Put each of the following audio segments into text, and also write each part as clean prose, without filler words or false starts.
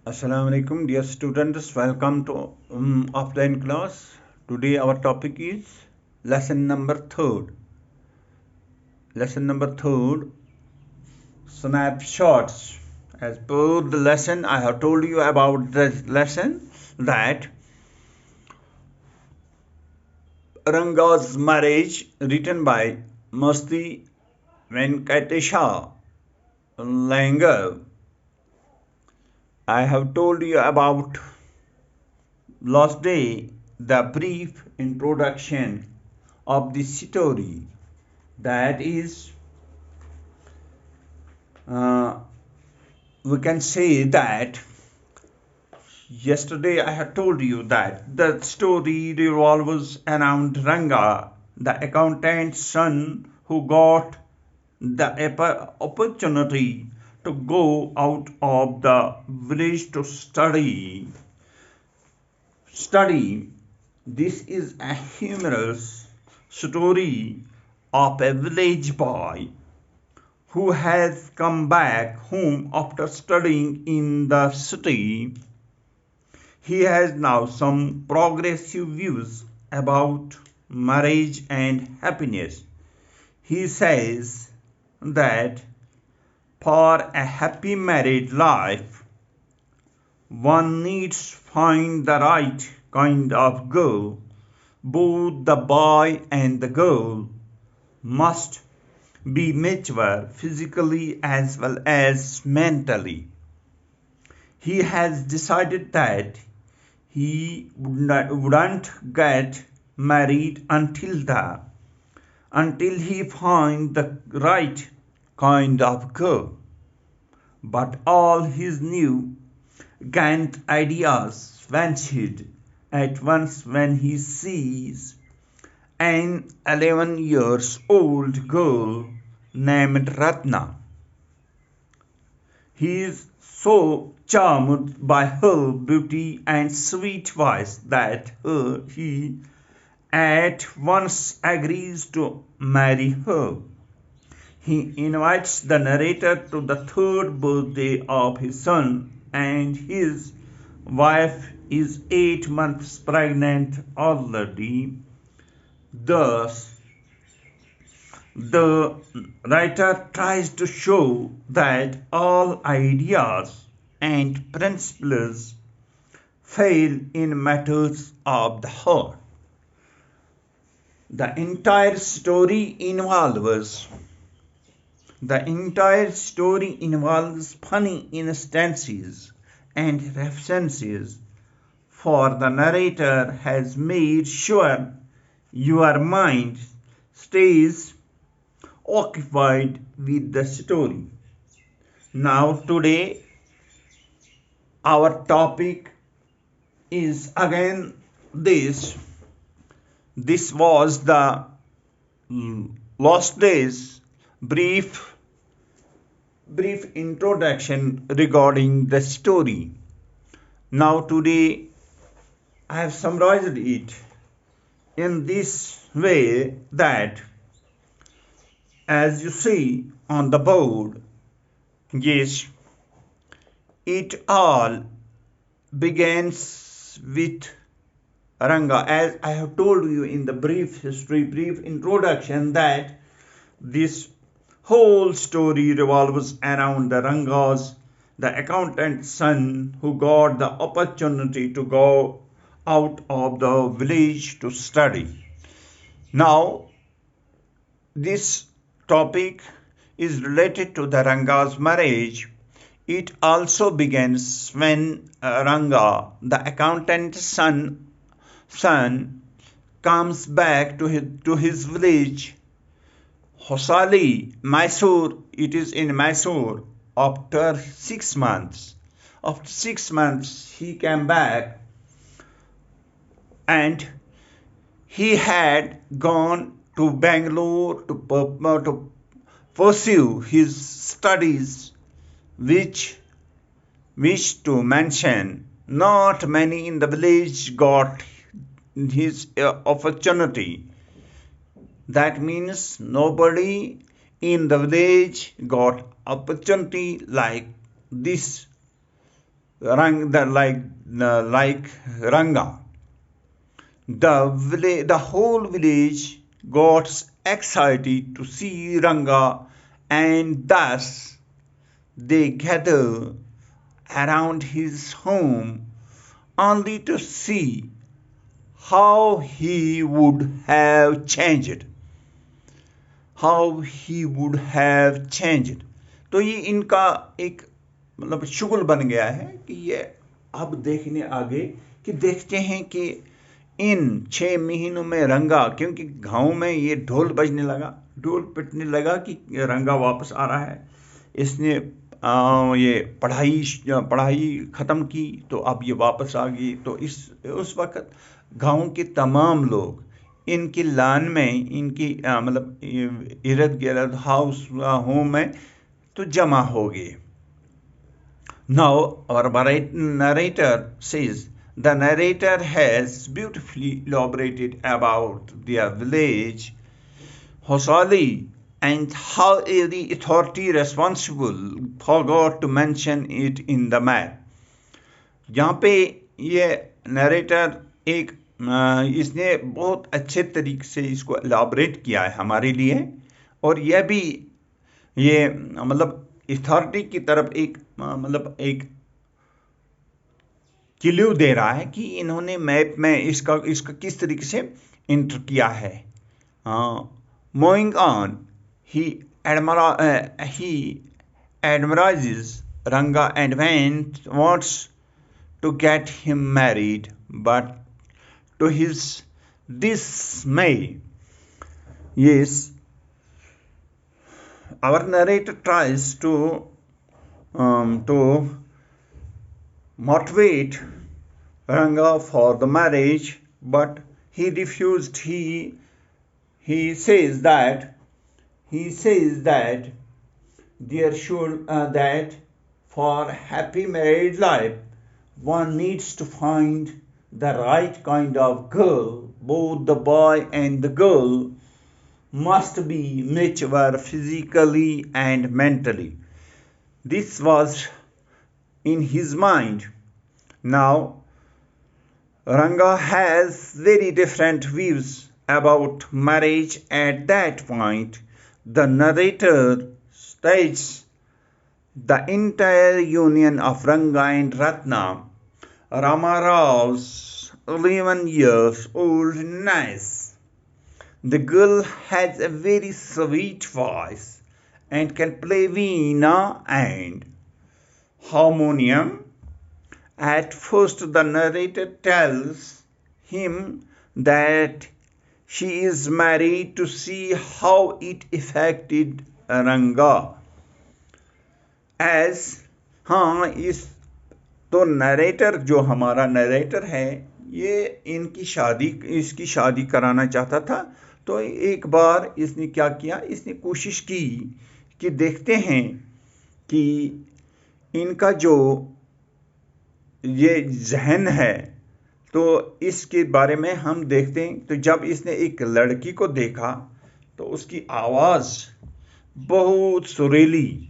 Assalamu alaikum, dear students. Welcome to offline class. Today our topic is lesson number third. Lesson number third, snapshots. As per the lesson, I have told you about the lesson that Ranga's marriage, written by Masti Venkatesha Langer. I have told you about last day the brief introduction of the story, that is, uh, we can say that yesterday I had told you that the story revolves around Ranga, the accountant's son who got the opportunity to go out of the village to study. This is a humorous story of a village boy who has come back home after studying in the city. He has now some progressive views about marriage and happiness. He says that for a happy married life, one needs to find the right kind of girl. Both the boy and the girl must be mature physically as well as mentally. He has decided that he wouldn't get married until he finds the right kind of girl. But all his new grand ideas vanished at once when he sees an 11 years old girl named Ratna. He is so charmed by her beauty and sweet voice that he at once agrees to marry her. He invites the narrator to the third birthday of his son, and his wife is 8 months pregnant already. Thus, the writer tries to show that all ideas and principles fail in matters of the heart. The entire story involves funny instances and references, for the narrator has made sure your mind stays occupied with the story. Now, today, our topic is again this. This was the last day's brief introduction regarding the story. Now, today, I have summarized it in this way that, as you see on the board, yes, it all begins with Ranga. As I have told you in the brief introduction, that this whole story revolves around the accountant's son who got the opportunity to go out of the village to study. Now, this topic is related to the Ranga's marriage. It also begins when Ranga, the accountant's son, comes back to his village, Hosali, Mysore. It is in Mysore. After 6 months, he came back, and he had gone to Bangalore to pursue his studies, which to mention, not many in the village got his opportunity. That means nobody in the village got opportunity like this like Ranga. The whole village got excited to see Ranga, and thus they gathered around his home only to see how he would have changed. How he would have changed. तो ये इनका एक मतलब शुगल बन गया है कि ये अब देखने आगे कि देखते हैं कि इन 6 महीनों में रंगा, क्योंकि गांव में ये ढोल बजने लगा, ढोल पिटने लगा कि रंगा वापस आ रहा है, इसने ये पढ़ाई ख़त्म की तो अब ये वापस आ गई। तो उस वक़्त गांव के तमाम लोग इनकी लान में, इनकी मतलब इर्द गिर्द हाउस होम में तो जमा हो गए। Now our narrator says, the narrator has beautifully elaborated about their village Hosali and how every authority responsible forgot to mention it in the map. यहाँ पे ये नरेटर इसने बहुत अच्छे तरीके से इसको एलाबरेट किया है हमारे लिए, और यह भी ये मतलब अथॉरिटी की तरफ एक क्लू दे रहा है कि इन्होंने मैप में इसका किस तरीके से इंटर किया है। Moving on, he admirizes Ranga and wants to get him married, but to his dismay, yes, our narrator tries to motivate Ranga for the marriage, but he refused. He says that there should that for happy married life one needs to find the right kind of girl. Both the boy and the girl must be mature physically and mentally. This was in his mind. Now Ranga has very different views about marriage. At that point, the narrator states the entire union of Ranga and Ratna, Rama Rao's 11 years old niece. The girl has a very sweet voice and can play veena and harmonium. At first, the narrator tells him that she is married to see how it affected Ranga. तो narrator जो हमारा narrator है ये इसकी शादी कराना चाहता था। तो एक बार इसने क्या किया, इसने कोशिश की कि देखते हैं कि इनका जो ये जहन है तो इसके बारे में हम देखते हैं। तो जब इसने एक लड़की को देखा तो उसकी आवाज़ बहुत सुरीली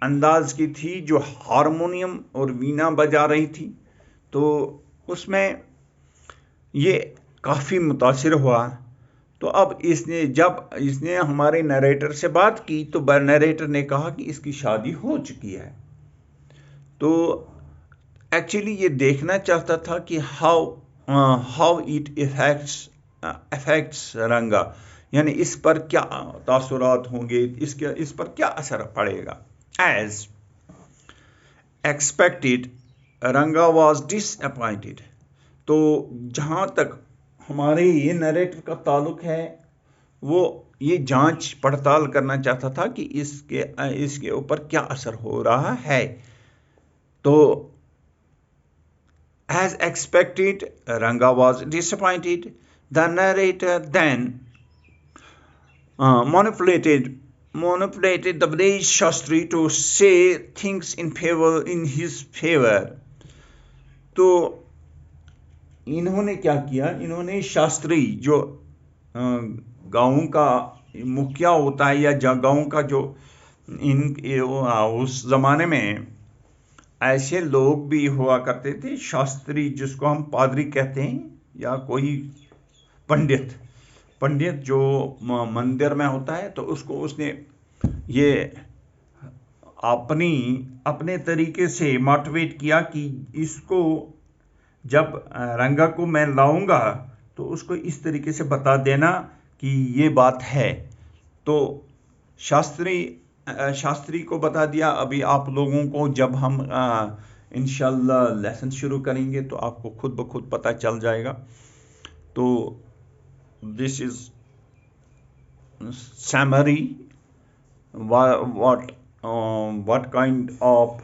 अंदाज की थी, जो हारमोनियम और वीणा बजा रही थी। तो उसमें ये काफ़ी मुतासिर हुआ। तो अब जब इसने हमारे नरेटर से बात की तो नरेटर ने कहा कि इसकी शादी हो चुकी है। तो एक्चुअली ये देखना चाहता था कि हाउ इट अफेक्ट्स रंगा, यानी इस पर क्या तासुरात होंगे, इस पर क्या असर पड़ेगा। एज एक्सपेक्टेड रंगा वॉज डिसअपॉइंटेड। तो जहाँ तक हमारे ये नरेटर का ताल्लुक है वो ये जांच पड़ताल करना चाहता था कि इसके ऊपर क्या असर हो रहा है। तो as expected, Ranga was disappointed. The narrator then manipulated the village Shastri to say things in his favor. तो इन्होंने क्या किया, इन्होंने शास्त्री जो गाँव का मुखिया होता है या गाँव का जो उस ज़माने में ऐसे लोग भी हुआ करते थे, शास्त्री जिसको हम पादरी कहते हैं, या कोई पंडित जो मंदिर में होता है, तो उसने ये अपने तरीके से मोटिवेट किया कि इसको जब रंगा को मैं लाऊंगा तो उसको इस तरीके से बता देना कि ये बात है। तो शास्त्री को बता दिया। अभी आप लोगों को जब हम इंशाल्लाह लेसन शुरू करेंगे तो आपको खुद ब खुद पता चल जाएगा। तो this is summary what kind of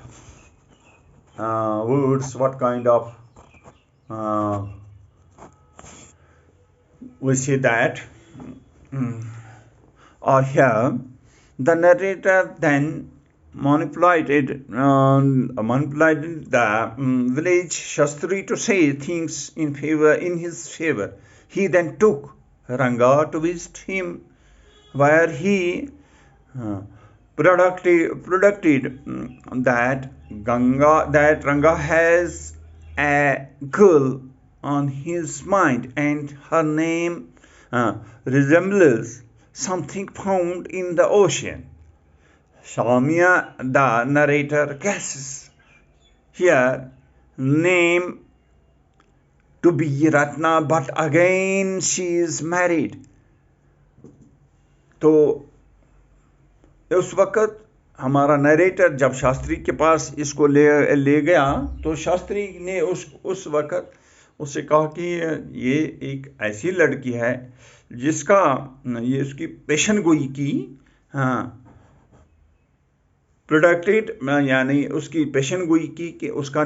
words, what kind of we say that or here the narrator then manipulated the village Shastri to say things in his favor. He then took Ranga to visit him, where he predicted that Ranga has a girl on his mind and her name resembles something found in the ocean. Shamia, the narrator, guesses here name to be Ratna, but again she is married. तो उस वक़्त हमारा narrator जब शास्त्री के पास इसको ले गया तो शास्त्री ने उस वक़्त उससे कहा कि ये एक ऐसी लड़की है जिसका ये उसकी पेशन गोई की प्रोडक्टेड, यानी उसकी पेशन गोई की कि उसका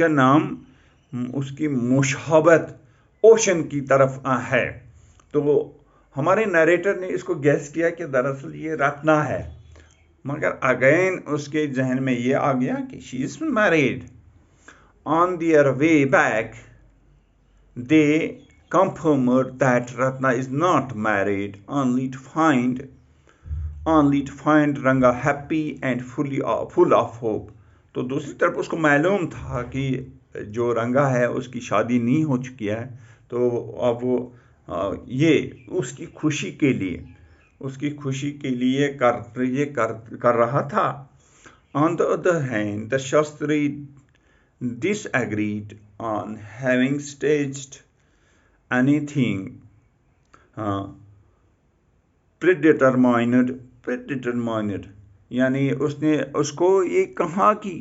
नाम उसकी मुशाबत ओशन की तरफ है। तो हमारे नरेटर ने इसको गैस किया कि दरअसल ये रत्ना है, मगर अगेन उसके जहन में ये आ गया कि she is married. On their way back they confirmed that Ratna is not married, only to find Ranga happy and full of hope. तो दूसरी तरफ उसको मालूम था कि जो रंगा है उसकी शादी नहीं हो चुकी है, तो अब वो ये उसकी खुशी के लिए कर रहा था। On the other hand, the Shastri disagreed on having staged anything predetermined, यानी उसको ये कहा कि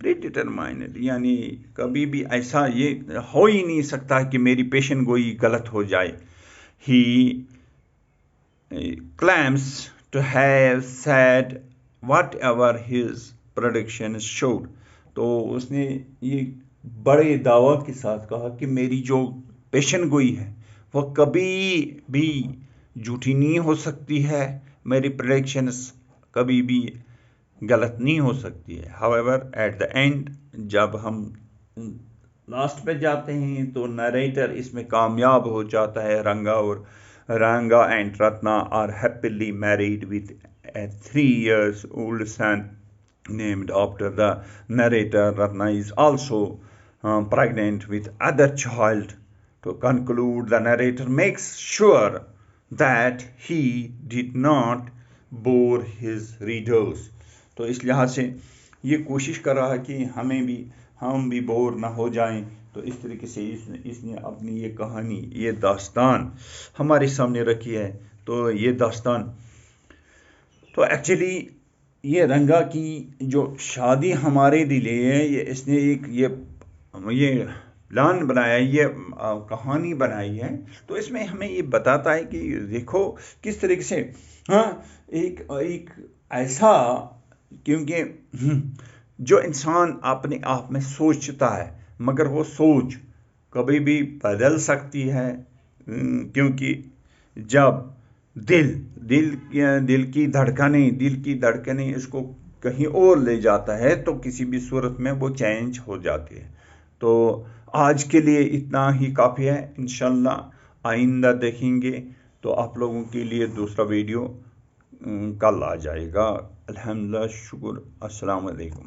predetermined यानी कभी भी ऐसा ये हो ही नहीं सकता कि मेरी पेशन गोई गलत हो जाए। He claims to have said whatever his predictions showed. तो उसने ये बड़े दावा के साथ कहा कि मेरी जो पेशन गोई है वह कभी भी झूठी नहीं हो सकती है, मेरी प्रेडिक्शंस कभी भी गलत नहीं हो सकती है। However, at the end जब हम लास्ट पे जाते हैं तो नरेटर इसमें कामयाब हो जाता है। Ranga and Ratna are happily married with a 3-year-old son named after the narrator. Ratna is also pregnant with other child. To conclude, the narrator makes sure that he did not bore his readers. तो इस लिहाज से ये कोशिश कर रहा है कि हम भी बोर ना हो जाएं। तो इस तरीके से इसने अपनी ये कहानी, ये दास्तान हमारे सामने रखी है। तो ये दास्तान तो एक्चुअली ये रंगा की जो शादी हमारे लिए है, ये इसने एक ये प्लान बनाया, ये कहानी बनाई है। तो इसमें हमें ये बताता है कि देखो किस तरीके से एक ऐसा, क्योंकि जो इंसान अपने आप में सोचता है मगर वो सोच कभी भी बदल सकती है, क्योंकि जब दिल की धड़कनें इसको कहीं और ले जाता है तो किसी भी सूरत में वो चेंज हो जाती है। तो आज के लिए इतना ही काफ़ी है। इंशाल्लाह आइंदा देखेंगे तो आप लोगों के लिए दूसरा वीडियो कल आ जाएगा। अल्हम्दुलिल्लाह, शुक्र, अस्सलाम वालेकुम।